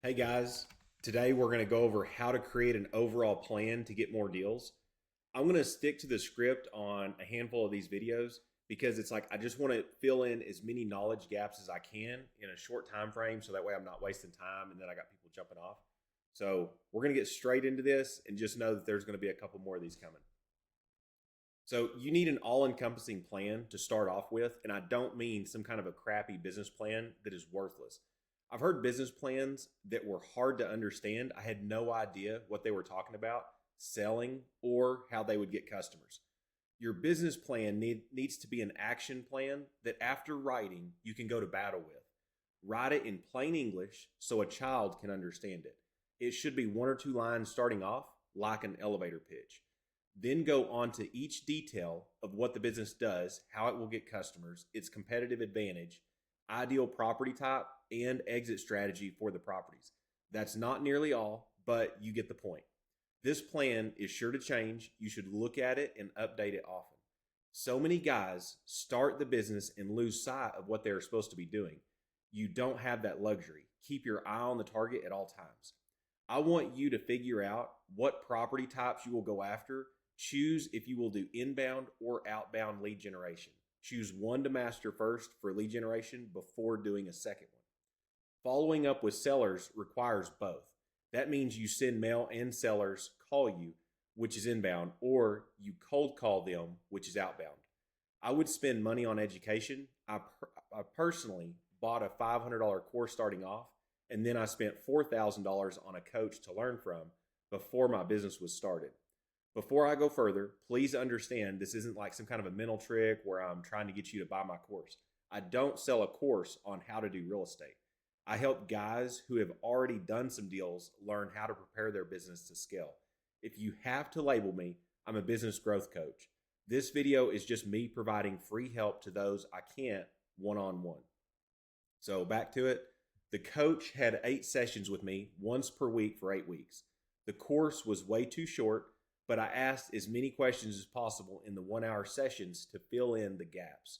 Hey guys, today we're going to go over how to create an overall plan to get more deals. I'm going to stick to the script on a handful of these videos because it's like I just want to fill in as many knowledge gaps as I can in a short time frame so that way I'm not wasting time and then I got people jumping off. So we're going to get straight into this and just know that there's going to be a couple more of these coming. So you need an all-encompassing plan to start off with, and I don't mean some kind of a crappy business plan that is worthless. I've heard business plans that were hard to understand. I had no idea what they were talking about, selling, or how they would get customers. Your business plan needs to be an action plan that after writing, you can go to battle with. Write it in plain English so a child can understand it. It should be one or two lines starting off, like an elevator pitch. Then go on to each detail of what the business does, how it will get customers, its competitive advantage, ideal property type, and exit strategy for the properties. That's not nearly all, but you get the point. This plan is sure to change. You should look at it and update it often. So many guys start the business and lose sight of what they're supposed to be doing. You don't have that luxury. Keep your eye on the target at all times. I want you to figure out what property types you will go after. Choose if you will do inbound or outbound lead generation. Choose one to master first for lead generation before doing a second one. Following up with sellers requires both. That means you send mail and sellers call you, which is inbound, or you cold call them, which is outbound. I would spend money on education. I personally bought a $500 course starting off, and then I spent $4,000 on a coach to learn from before my business was started. Before I go further, please understand this isn't like some kind of a mental trick where I'm trying to get you to buy my course. I don't sell a course on how to do real estate. I help guys who have already done some deals learn how to prepare their business to scale. If you have to label me, I'm a business growth coach. This video is just me providing free help to those I can't one-on-one. So back to it. The coach had 8 sessions with me once per week for 8 weeks. The course was way too short, but I asked as many questions as possible in the 1-hour sessions to fill in the gaps.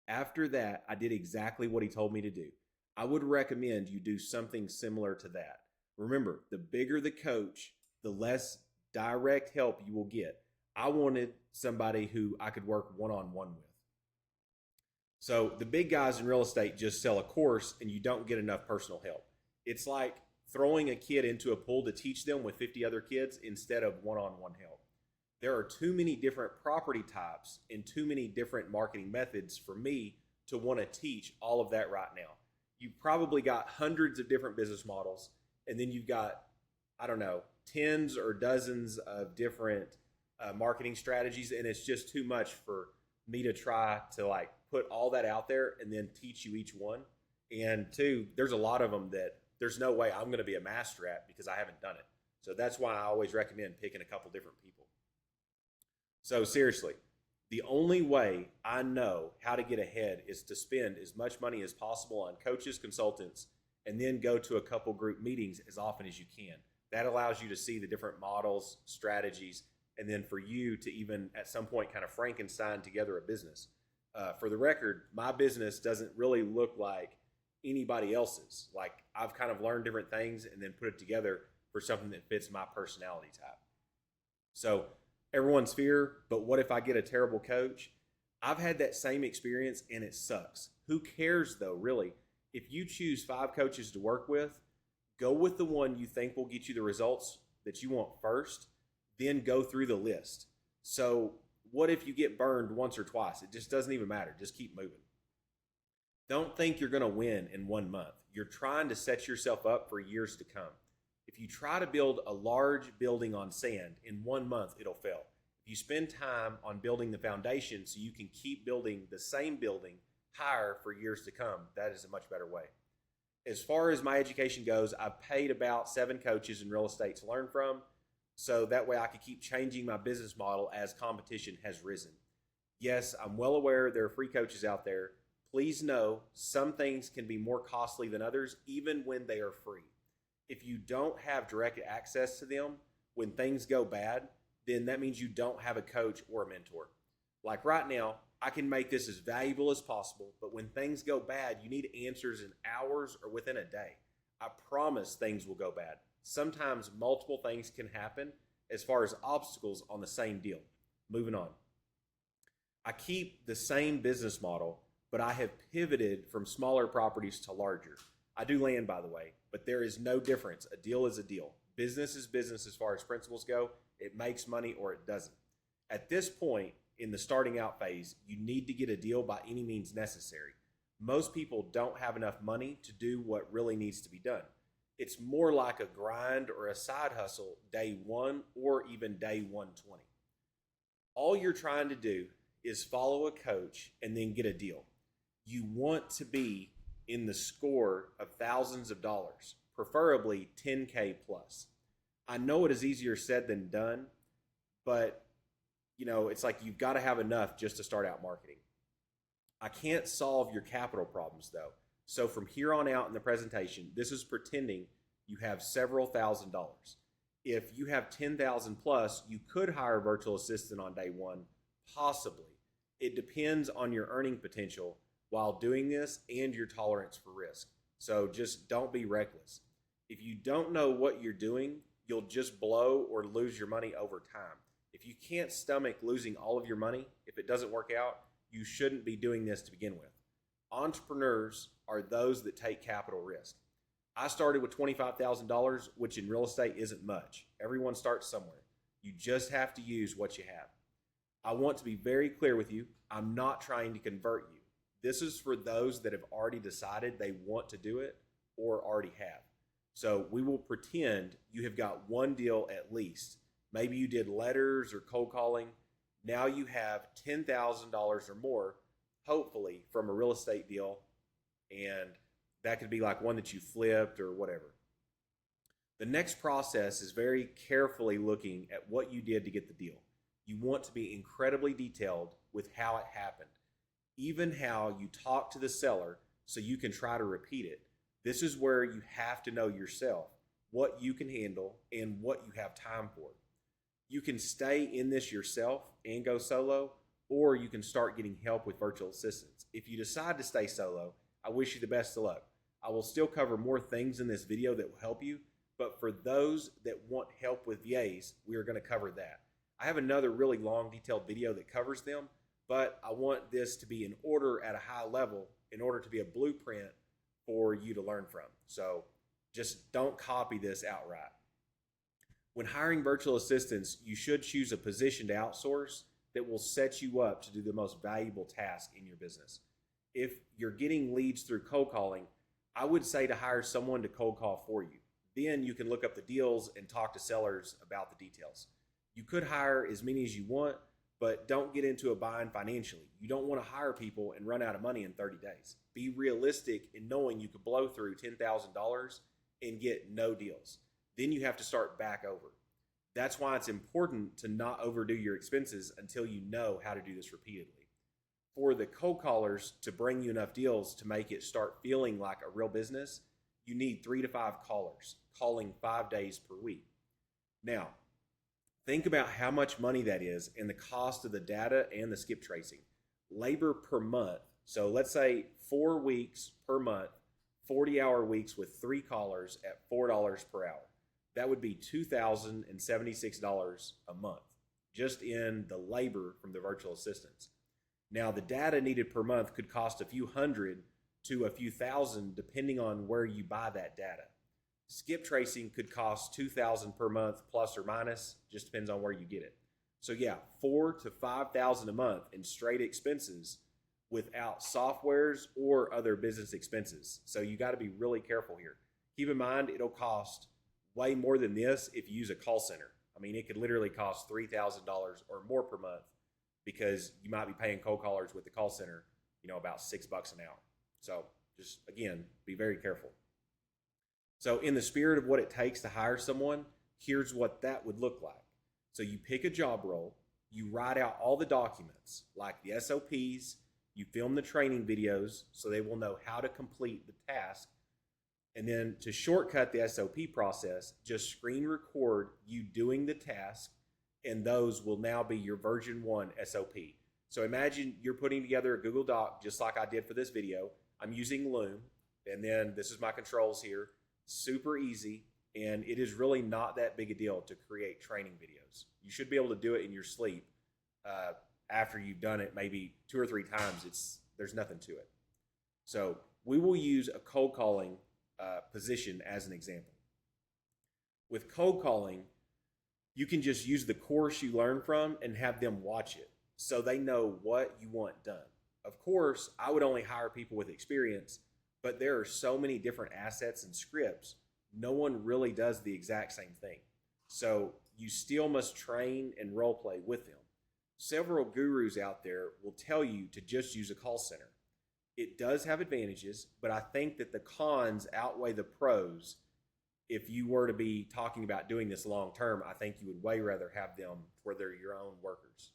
After that, I did exactly what he told me to do. I would recommend you do something similar to that. Remember, the bigger the coach, the less direct help you will get. I wanted somebody who I could work one-on-one with. So the big guys in real estate just sell a course and you don't get enough personal help. It's like throwing a kid into a pool to teach them with 50 other kids instead of one-on-one help. There are too many different property types and too many different marketing methods for me to want to teach all of that right now. You've probably got hundreds of different business models, and then you've got, I don't know, tens or dozens of different marketing strategies, and it's just too much for me to try to like put all that out there and then teach you each one. And two, there's a lot of them that there's no way I'm going to be a master at because I haven't done it. So that's why I always recommend picking a couple different people. So seriously, the only way I know how to get ahead is to spend as much money as possible on coaches, consultants, and then go to a couple group meetings as often as you can. That allows you to see the different models, strategies, and then for you to even at some point kind of Frankenstein together a business. For the record, my business doesn't really look like anybody else's. Like I've kind of learned different things and then put it together for something that fits my personality type. So everyone's fear, but what if I get a terrible coach? I've had that same experience and it sucks. Who cares though, really? If you choose 5 coaches to work with, go with the one you think will get you the results that you want first, then go through the list. So what if you get burned once or twice? It just doesn't even matter. Just keep moving. Don't think you're going to win in 1 month. You're trying to set yourself up for years to come. If you try to build a large building on sand in 1 month, it'll fail. If you spend time on building the foundation so you can keep building the same building higher for years to come, that is a much better way. As far as my education goes, I've paid about 7 coaches in real estate to learn from, so that way I could keep changing my business model as competition has risen. Yes, I'm well aware there are free coaches out there. Please know some things can be more costly than others, even when they are free. If you don't have direct access to them when things go bad, then that means you don't have a coach or a mentor. Like right now, I can make this as valuable as possible, but when things go bad, you need answers in hours or within a day. I promise things will go bad. Sometimes multiple things can happen as far as obstacles on the same deal. Moving on. I keep the same business model, but I have pivoted from smaller properties to larger. I do land, by the way, but there is no difference. A deal is a deal. Business is business as far as principles go. It makes money or it doesn't. At this point in the starting out phase, you need to get a deal by any means necessary. Most people don't have enough money to do what really needs to be done. It's more like a grind or a side hustle day one or even day 120. All you're trying to do is follow a coach and then get a deal. You want to be in the score of thousands of dollars, preferably 10K plus. I know it is easier said than done, but it's like you've got to have enough just to start out marketing. I can't solve your capital problems though. So from here on out in the presentation, this is pretending you have several $1,000s. If you have 10,000 plus, you could hire a virtual assistant on day one, possibly. It depends on your earning potential while doing this and your tolerance for risk. So just don't be reckless. If you don't know what you're doing, you'll just blow or lose your money over time. If you can't stomach losing all of your money, if it doesn't work out, you shouldn't be doing this to begin with. Entrepreneurs are those that take capital risk. I started with $25,000, which in real estate isn't much. Everyone starts somewhere. You just have to use what you have. I want to be very clear with you. I'm not trying to convert you. This is for those that have already decided they want to do it or already have. So we will pretend you have got one deal at least. Maybe you did letters or cold calling. Now you have $10,000 or more, hopefully, from a real estate deal. And that could be like one that you flipped or whatever. The next process is very carefully looking at what you did to get the deal. You want to be incredibly detailed with how it happened, even how you talk to the seller so you can try to repeat it. This is where you have to know yourself, what you can handle and what you have time for. You can stay in this yourself and go solo, or you can start getting help with virtual assistants. If you decide to stay solo, I wish you the best of luck. I will still cover more things in this video that will help you, but for those that want help with VAs, we are going to cover that. I have another really long detailed video that covers them, but I want this to be in order at a high level in order to be a blueprint for you to learn from. So just don't copy this outright. When hiring virtual assistants, you should choose a position to outsource that will set you up to do the most valuable task in your business. If you're getting leads through cold calling, I would say to hire someone to cold call for you. Then you can look up the deals and talk to sellers about the details. You could hire as many as you want, but don't get into a bind financially. You don't want to hire people and run out of money in 30 days. Be realistic in knowing you could blow through $10,000 and get no deals. Then you have to start back over. That's why it's important to not overdo your expenses until you know how to do this repeatedly. For the cold callers to bring you enough deals to make it start feeling like a real business, you need 3 to 5 callers, calling 5 days per week. Now, think about how much money that is and the cost of the data and the skip tracing. Labor per month, so let's say 4 weeks per month, 40-hour weeks with 3 callers at $4 per hour. That would be $2,076 a month, just in the labor from the virtual assistants. Now, the data needed per month could cost a few hundred to a few thousand, depending on where you buy that data. Skip tracing could cost $2,000 per month, plus or minus, just depends on where you get it. So yeah, $4,000 to $5,000 a month in straight expenses without softwares or other business expenses. So you got to be really careful here. Keep in mind, it'll cost way more than this if you use a call center. I mean, it could literally cost $3,000 or more per month because you might be paying cold callers with the call center, about $6 an hour. So just, again, be very careful. So in the spirit of what it takes to hire someone, here's what that would look like. So you pick a job role, you write out all the documents like the SOPs, you film the training videos so they will know how to complete the task. And then to shortcut the SOP process, just screen record you doing the task, and those will now be your version 1 SOP. So imagine you're putting together a Google Doc just like I did for this video. I'm using Loom, and then this is my controls here. super easy, and it is really not that big a deal to create training videos. You should be able to do it in your sleep. Uh, After you've done it maybe 2 or 3 times, there's nothing to it. So we will use a cold calling position as an example. With cold calling, you can just use the course you learn from and have them watch it so they know what you want done. Of course, I would only hire people with experience, but there are so many different assets and scripts, no one really does the exact same thing. So you still must train and role play with them. Several gurus out there will tell you to just use a call center. It does have advantages, but I think that the cons outweigh the pros. If you were to be talking about doing this long term, I think you would way rather have them where they're your own workers.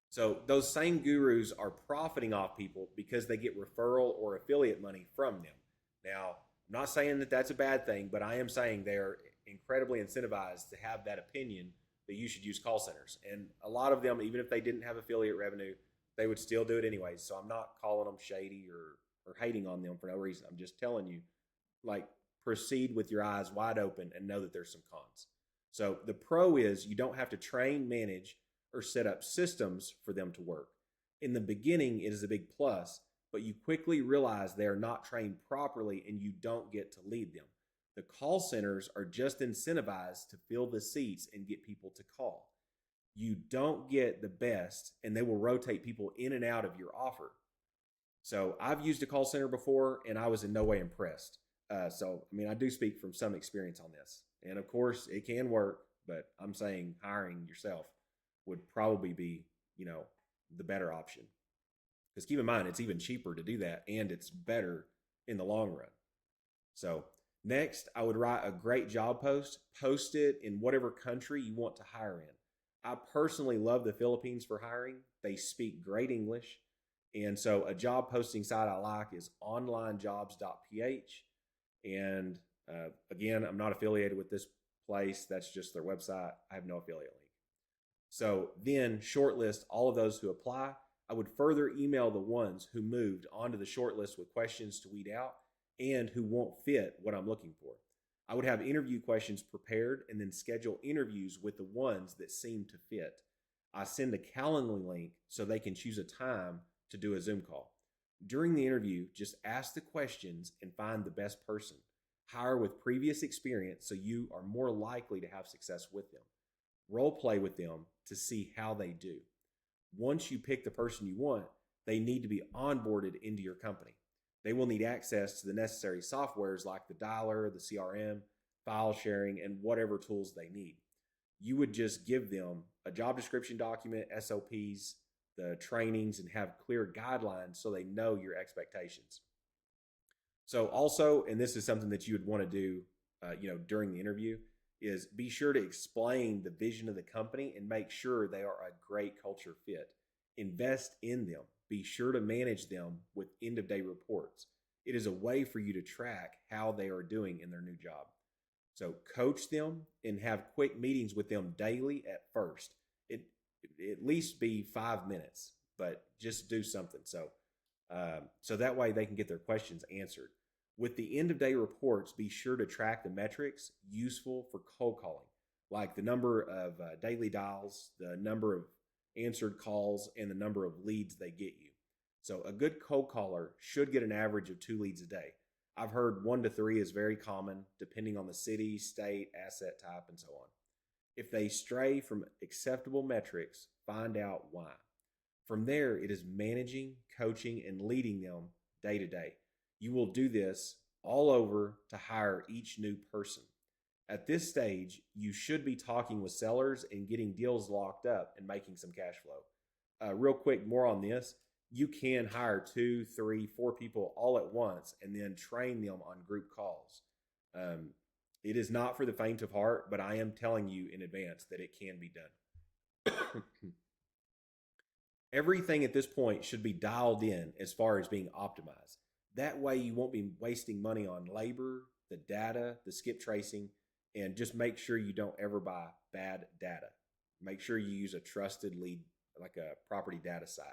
So those same gurus are profiting off people because they get referral or affiliate money from them. Now, I'm not saying that that's a bad thing, but I am saying they're incredibly incentivized to have that opinion that you should use call centers. And a lot of them, even if they didn't have affiliate revenue, they would still do it anyways. So I'm not calling them shady or hating on them for no reason. I'm just telling you, like, proceed with your eyes wide open and know that there's some cons. So the pro is you don't have to train, manage, or set up systems for them to work. In the beginning, it is a big plus, but you quickly realize they are not trained properly and you don't get to lead them. The call centers are just incentivized to fill the seats and get people to call. You don't get the best, and they will rotate people in and out of your offer. So I've used a call center before, and I was in no way impressed. I do speak from some experience on this. And of course, it can work, but I'm saying hiring yourself would probably be, the better option. Because keep in mind, it's even cheaper to do that, and it's better in the long run. So next, I would write a great job post, post it in whatever country you want to hire in. I personally love the Philippines for hiring. They speak great English. And so a job posting site I like is onlinejobs.ph. And again, I'm not affiliated with this place. That's just their website. I have no affiliate link. So then shortlist all of those who apply. I would further email the ones who moved onto the shortlist with questions to weed out and who won't fit what I'm looking for. I would have interview questions prepared and then schedule interviews with the ones that seem to fit. I send a Calendly link so they can choose a time to do a Zoom call. During the interview, just ask the questions and find the best person. Hire with previous experience so you are more likely to have success with them. Role play with them to see how they do. Once you pick the person you want, they need to be onboarded into your company. They will need access to the necessary softwares like the dialer, the CRM, file sharing, and whatever tools they need. You would just give them a job description document, SOPs, the trainings, and have clear guidelines so they know your expectations. So also, and this is something that you would want to do, during the interview, is be sure to explain the vision of the company and make sure they are a great culture fit. Invest in them. Be sure to manage them with end-of-day reports. It is a way for you to track how they are doing in their new job. So coach them and have quick meetings with them daily at first. It at least be 5 minutes, but just do something. So that way they can get their questions answered. With the end-of-day reports, be sure to track the metrics useful for cold calling, like the number of daily dials, the number of answered calls, and the number of leads they get you. So a good cold caller should get an average of 2 leads a day. I've heard 1 to 3 is very common, depending on the city, state, asset type, and so on. If they stray from acceptable metrics, find out why. From there, it is managing, coaching, and leading them day to day. You will do this all over to hire each new person. At this stage, you should be talking with sellers and getting deals locked up and making some cash flow. Real quick, more on this. You can hire 2, 3, 4 people all at once and then train them on group calls. It is not for the faint of heart, but I am telling you in advance that it can be done. Everything at this point should be dialed in as far as being optimized. That way you won't be wasting money on labor, the data, the skip tracing, and just make sure you don't ever buy bad data. Make sure you use a trusted lead, like a property data site.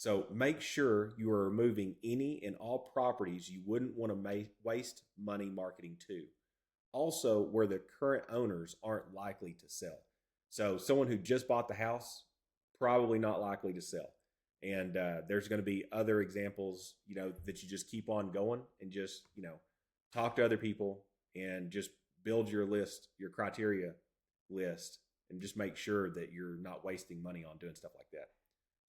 So make sure you are removing any and all properties you wouldn't want to waste money marketing to. Also, where the current owners aren't likely to sell. So someone who just bought the house, probably not likely to sell. And there's going to be other examples, that you just keep on going and just, talk to other people and just build your list, your criteria list, and just make sure that you're not wasting money on doing stuff like that.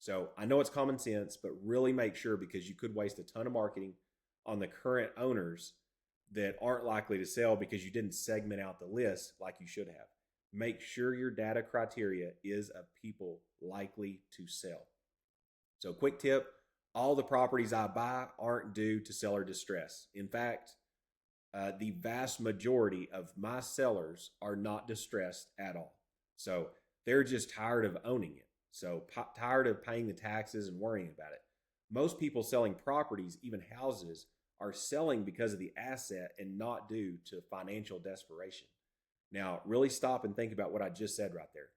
So I know it's common sense, but really make sure, because you could waste a ton of marketing on the current owners that aren't likely to sell because you didn't segment out the list like you should have. Make sure your data criteria is of people likely to sell. So quick tip, all the properties I buy aren't due to seller distress. In fact, the vast majority of my sellers are not distressed at all. So they're just tired of owning it. So tired of paying the taxes and worrying about it. Most people selling properties, even houses, are selling because of the asset and not due to financial desperation. Now, really stop and think about what I just said right there.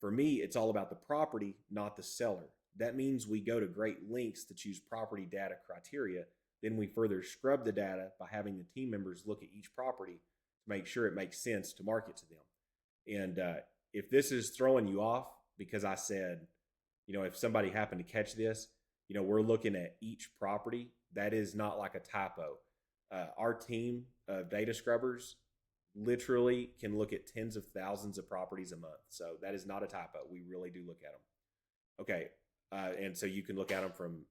For me, it's all about the property, not the seller. That means we go to great lengths to choose property data criteria. Then we further scrub the data by having the team members look at each property to make sure it makes sense to market to them. And if this is throwing you off, because I said, if somebody happened to catch this, we're looking at each property. That is not like a typo. Our team of data scrubbers literally can look at tens of thousands of properties a month. So that is not a typo. We really do look at them. Okay. And so you can look at them from,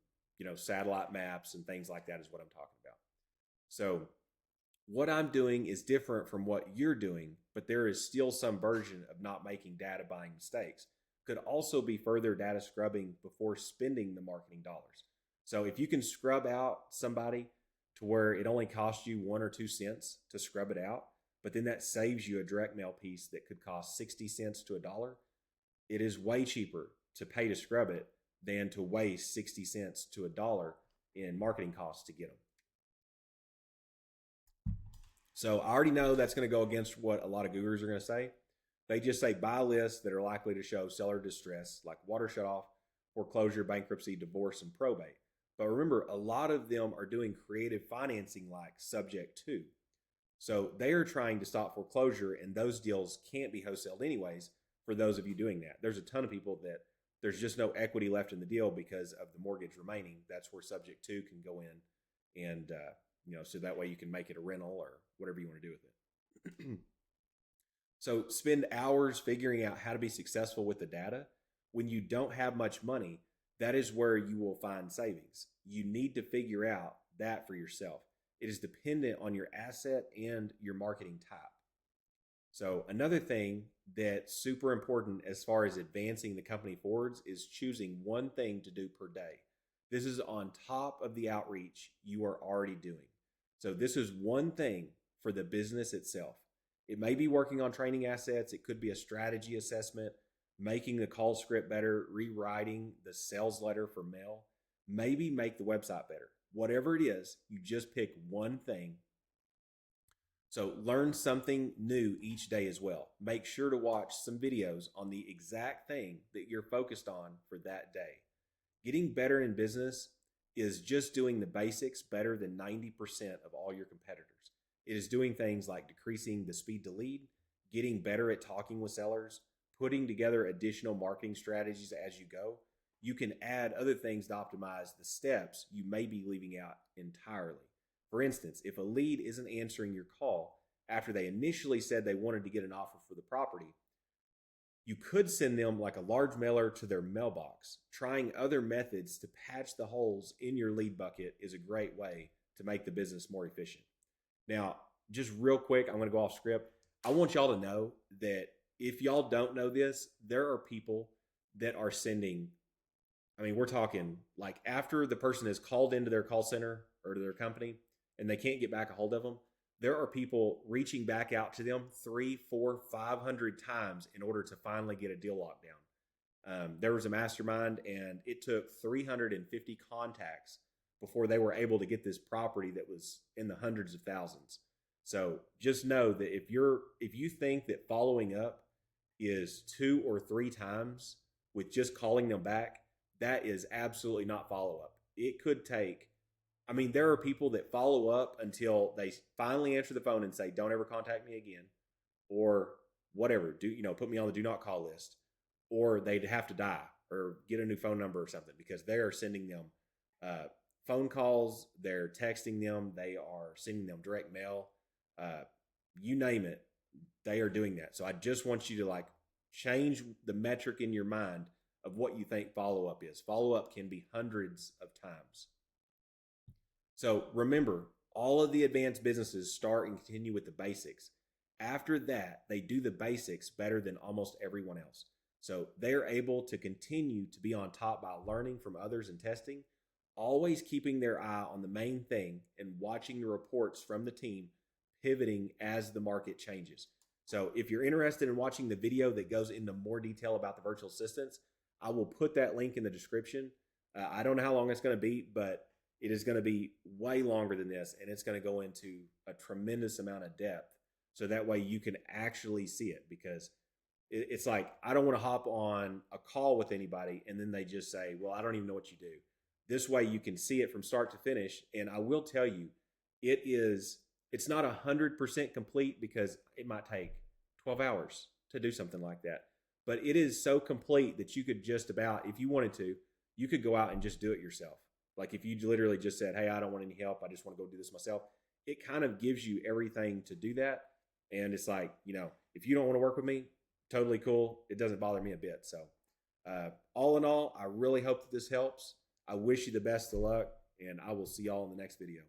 satellite maps and things like that is what I'm talking about. So what I'm doing is different from what you're doing, but there is still some version of not making data buying mistakes. Could also be further data scrubbing before spending the marketing dollars. So if you can scrub out somebody to where it only costs you 1 or 2 cents to scrub it out, but then that saves you a direct mail piece that could cost 60 cents to $1, it is way cheaper to pay to scrub it than to waste 60 cents to $1 in marketing costs to get them. So I already know that's going to go against what a lot of gurus are going to say. They just say buy lists that are likely to show seller distress, like water shutoff, foreclosure, bankruptcy, divorce, and probate. But remember, a lot of them are doing creative financing like subject to. So they are trying to stop foreclosure, and those deals can't be wholesaled anyways for those of you doing that. There's a ton of people that there's just no equity left in the deal because of the mortgage remaining. That's where subject to can go in, and so that way you can make it a rental or whatever you want to do with it. So spend hours figuring out how to be successful with the data. When you don't have much money, that is where you will find savings. You need to figure out that for yourself. It is dependent on your asset and your marketing type. So another thing that's super important as far as advancing the company forwards is choosing one thing to do per day. This is on top of the outreach you are already doing. So this is one thing for the business itself. It may be working on training assets. It could be a strategy assessment, making the call script better, rewriting the sales letter for mail, maybe make the website better. Whatever it is, you just pick one thing. So learn something new each day as well. Make sure to watch some videos on the exact thing that you're focused on for that day. Getting better in business is just doing the basics better than 90% of all your competitors. It is doing things like decreasing the speed to lead, getting better at talking with sellers, putting together additional marketing strategies as you go. You can add other things to optimize the steps you may be leaving out entirely. For instance, if a lead isn't answering your call after they initially said they wanted to get an offer for the property, you could send them like a large mailer to their mailbox. Trying other methods to patch the holes in your lead bucket is a great way to make the business more efficient. Now, just real quick, I'm going to go off script. I want y'all to know that if y'all don't know this, there are people that are sending, we're talking like after the person has called into their call center or to their company and they can't get back a hold of them, there are people reaching back out to them 300, 400, 500 times in order to finally get a deal locked down. There was a mastermind and it took 350 contacts before they were able to get this property that was in the hundreds of thousands. So just know that if you think that following up is 2 or 3 times with just calling them back, that is absolutely not follow up. It could take, I mean, there are people that follow up until they finally answer the phone and say, don't ever contact me again, or whatever, put me on the do not call list, or they'd have to die or get a new phone number or something because they are sending them uh, phone calls, they're texting them, they are sending them direct mail, uh, you name it, they are doing that. So I just want you to like change the metric in your mind of what you think follow up is. Follow up can be hundreds of times. So remember, all of the advanced businesses start and continue with the basics. After that, they do the basics better than almost everyone else. So they're able to continue to be on top by learning from others and testing, always keeping their eye on the main thing and watching the reports from the team pivoting as the market changes. So if you're interested in watching the video that goes into more detail about the virtual assistants, I will put that link in the description. I don't know how long it's going to be, but it is going to be way longer than this, and it's going to go into a tremendous amount of depth. So that way you can actually see it, because it's like, I don't want to hop on a call with anybody and then they just say, well, I don't even know what you do. This way you can see it from start to finish. And I will tell you, it's not 100% complete because it might take 12 hours to do something like that. But it is so complete that you could just about, if you wanted to, you could go out and just do it yourself. Like if you literally just said, hey, I don't want any help, I just want to go do this myself. It kind of gives you everything to do that. And it's like, if you don't want to work with me, totally cool. It doesn't bother me a bit. So all in all, I really hope that this helps. I wish you the best of luck, and I will see y'all in the next video.